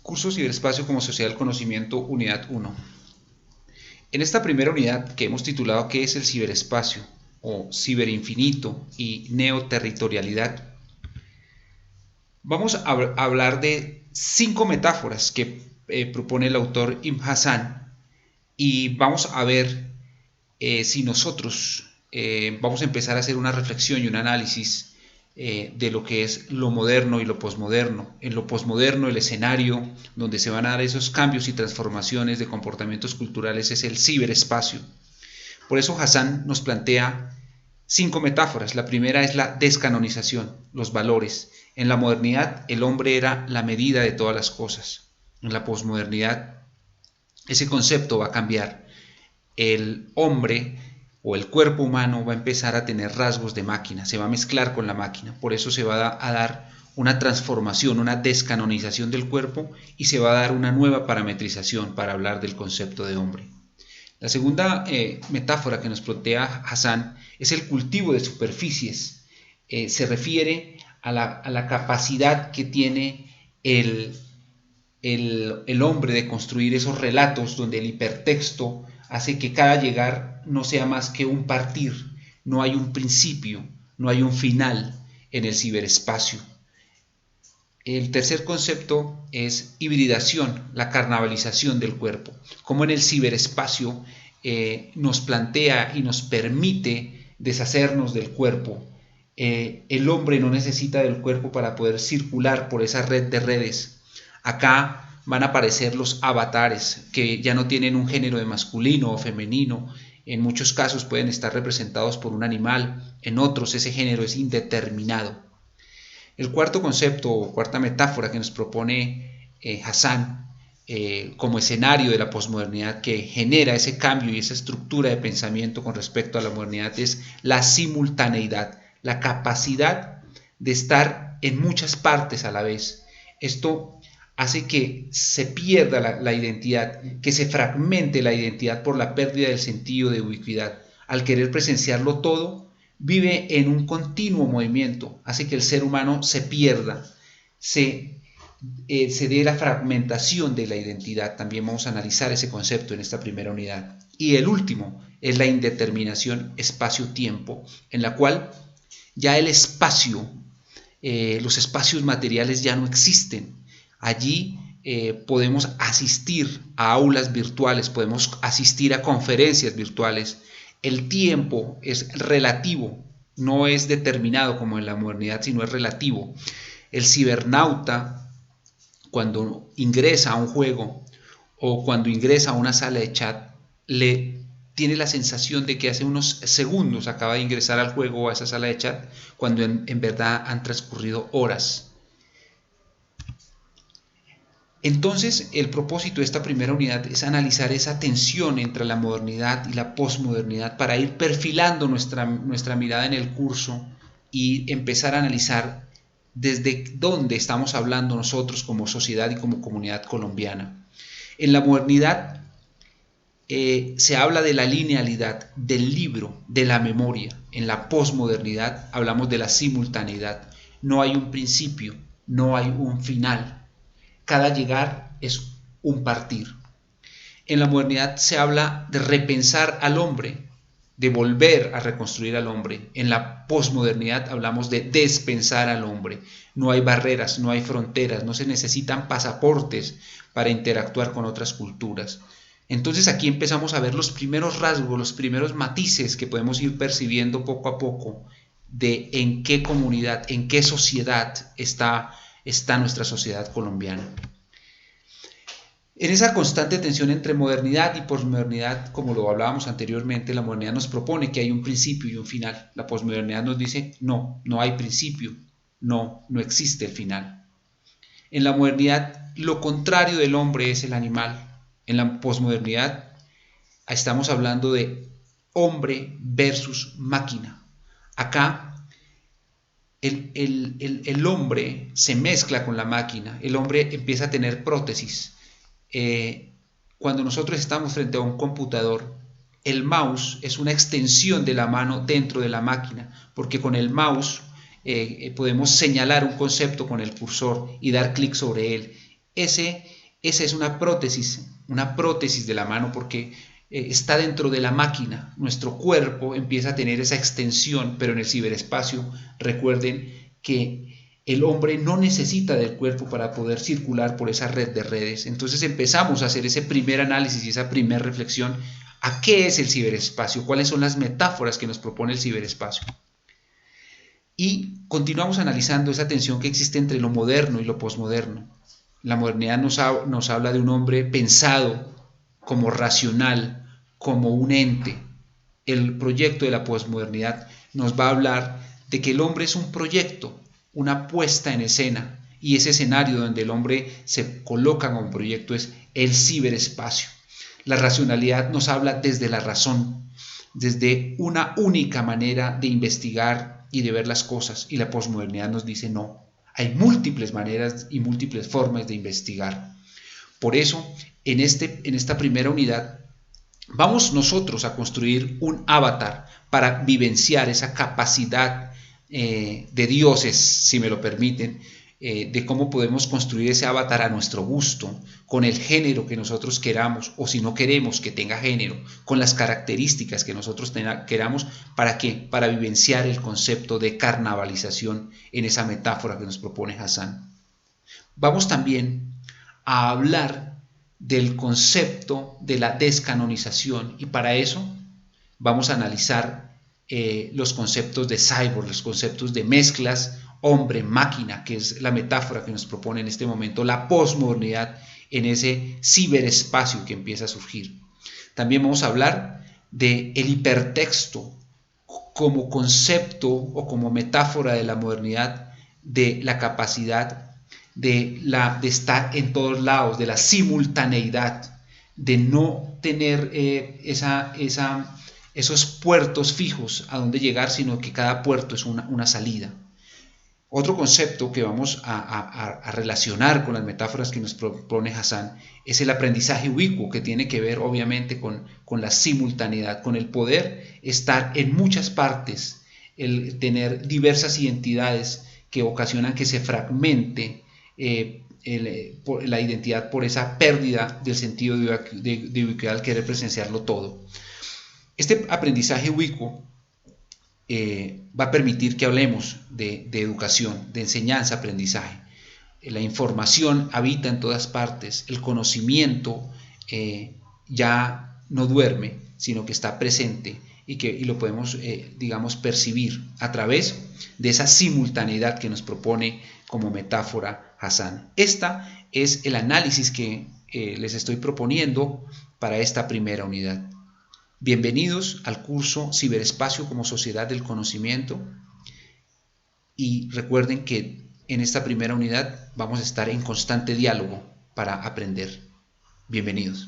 Curso Ciberespacio como Sociedad del Conocimiento, Unidad 1. En esta primera unidad, que hemos titulado ¿Qué es el ciberespacio? O ciberinfinito y neoterritorialidad, vamos a hablar de 5 metáforas que propone el autor Ibn Hassan, y vamos a ver si nosotros vamos a empezar a hacer una reflexión y un análisis de lo que es lo moderno y lo posmoderno. En lo posmoderno, el escenario donde se van a dar esos cambios y transformaciones de comportamientos culturales es el ciberespacio. Por eso Hassan nos plantea 5 metáforas. La primera es la descanonización, los valores. En la modernidad, el hombre era la medida de todas las cosas. En la posmodernidad, ese concepto va a cambiar. El hombre o el cuerpo humano va a empezar a tener rasgos de máquina, se va a mezclar con la máquina. Por eso se va a dar una transformación, una descanonización del cuerpo, y se va a dar una nueva parametrización para hablar del concepto de hombre. La segunda metáfora que nos plantea Hassan es el cultivo de superficies. Se refiere a la capacidad que tiene el hombre de construir esos relatos donde el hipertexto hace que cada llegar no sea más que un partir. No hay un principio, no hay un final en el ciberespacio. El tercer concepto es hibridación, la carnavalización del cuerpo. Como en el ciberespacio nos plantea y nos permite deshacernos del cuerpo. El hombre no necesita del cuerpo para poder circular por esa red de redes. Acá van a aparecer los avatares, que ya no tienen un género de masculino o femenino. En muchos casos pueden estar representados por un animal, en otros ese género es indeterminado. El cuarto concepto o cuarta metáfora que nos propone Hassan como escenario de la posmodernidad, que genera ese cambio y esa estructura de pensamiento con respecto a la modernidad, es la simultaneidad, la capacidad de estar en muchas partes a la vez. Esto hace que se pierda la identidad, que se fragmente la identidad por la pérdida del sentido de ubicuidad. Al querer presenciarlo todo, vive en un continuo movimiento, hace que el ser humano se pierda, se dé la fragmentación de la identidad. También vamos a analizar ese concepto en esta primera unidad. Y el último es la indeterminación espacio-tiempo, en la cual ya el espacio, los espacios materiales ya no existen. Allí podemos asistir a aulas virtuales, podemos asistir a conferencias virtuales. El tiempo es relativo, no es determinado como en la modernidad, sino es relativo. El cibernauta, cuando ingresa a un juego o cuando ingresa a una sala de chat, tiene la sensación de que hace unos segundos acaba de ingresar al juego o a esa sala de chat, cuando en verdad han transcurrido horas. Entonces, el propósito de esta primera unidad es analizar esa tensión entre la modernidad y la posmodernidad para ir perfilando nuestra mirada en el curso y empezar a analizar desde dónde estamos hablando nosotros como sociedad y como comunidad colombiana. En la modernidad se habla de la linealidad, del libro, de la memoria. En la posmodernidad hablamos de la simultaneidad. No hay un principio, no hay un final. Cada llegar es un partir. En la modernidad se habla de repensar al hombre, de volver a reconstruir al hombre. En la posmodernidad hablamos de despensar al hombre. No hay barreras, no hay fronteras, no se necesitan pasaportes para interactuar con otras culturas. Entonces aquí empezamos a ver los primeros rasgos, los primeros matices que podemos ir percibiendo poco a poco de en qué comunidad, en qué sociedad está nuestra sociedad colombiana. En esa constante tensión entre modernidad y posmodernidad, como lo hablábamos anteriormente, la modernidad nos propone que hay un principio y un final. La posmodernidad nos dice, no hay principio, no existe el final. En la modernidad, lo contrario del hombre es el animal. En la posmodernidad, estamos hablando de hombre versus máquina. Acá, el hombre se mezcla con la máquina, el hombre empieza a tener prótesis. Cuando nosotros estamos frente a un computador, el mouse es una extensión de la mano dentro de la máquina, porque con el mouse podemos señalar un concepto con el cursor y dar clic sobre él. esa es una prótesis de la mano, porque está dentro de la máquina. Nuestro cuerpo empieza a tener esa extensión, pero en el ciberespacio, recuerden que el hombre no necesita del cuerpo para poder circular por esa red de redes. Entonces empezamos a hacer ese primer análisis y esa primera reflexión a qué es el ciberespacio, cuáles son las metáforas que nos propone el ciberespacio. Y continuamos analizando esa tensión que existe entre lo moderno y lo posmoderno. La modernidad nos habla de un hombre pensado como racional, como un ente. El proyecto de la posmodernidad nos va a hablar de que el hombre es un proyecto, una puesta en escena, y ese escenario donde el hombre se coloca como proyecto es el ciberespacio. La racionalidad nos habla desde la razón, desde una única manera de investigar y de ver las cosas, y la posmodernidad nos dice no, hay múltiples maneras y múltiples formas de investigar. Por eso, en esta primera unidad, vamos nosotros a construir un avatar para vivenciar esa capacidad de dioses, si me lo permiten, de cómo podemos construir ese avatar a nuestro gusto, con el género que nosotros queramos, o si no queremos que tenga género, con las características que nosotros queramos. ¿Para qué? Para vivenciar el concepto de carnavalización en esa metáfora que nos propone Hassan. Vamos también a hablar del concepto de la descanonización, y para eso vamos a analizar los conceptos de cyborg, los conceptos de mezclas hombre-máquina, que es la metáfora que nos propone en este momento la posmodernidad en ese ciberespacio que empieza a surgir. También vamos a hablar del hipertexto como concepto o como metáfora de la modernidad, de la capacidad de estar en todos lados, de la simultaneidad, de no tener esos puertos fijos a donde llegar, sino que cada puerto es una salida. Otro concepto que vamos a relacionar con las metáforas que nos propone Hassan es el aprendizaje ubicuo, que tiene que ver obviamente con la simultaneidad, con el poder estar en muchas partes, el tener diversas identidades que ocasionan que se fragmente la identidad por esa pérdida del sentido de ubicuidad al querer presenciarlo todo. Este aprendizaje ubicuo va a permitir que hablemos de educación, de enseñanza, aprendizaje. La información habita en todas partes, el conocimiento ya no duerme, sino que está presente y lo podemos, percibir a través de esa simultaneidad que nos propone como metáfora Hassan. Esta es el análisis que les estoy proponiendo para esta primera unidad. Bienvenidos al curso Ciberespacio como Sociedad del Conocimiento, y recuerden que en esta primera unidad vamos a estar en constante diálogo para aprender. Bienvenidos.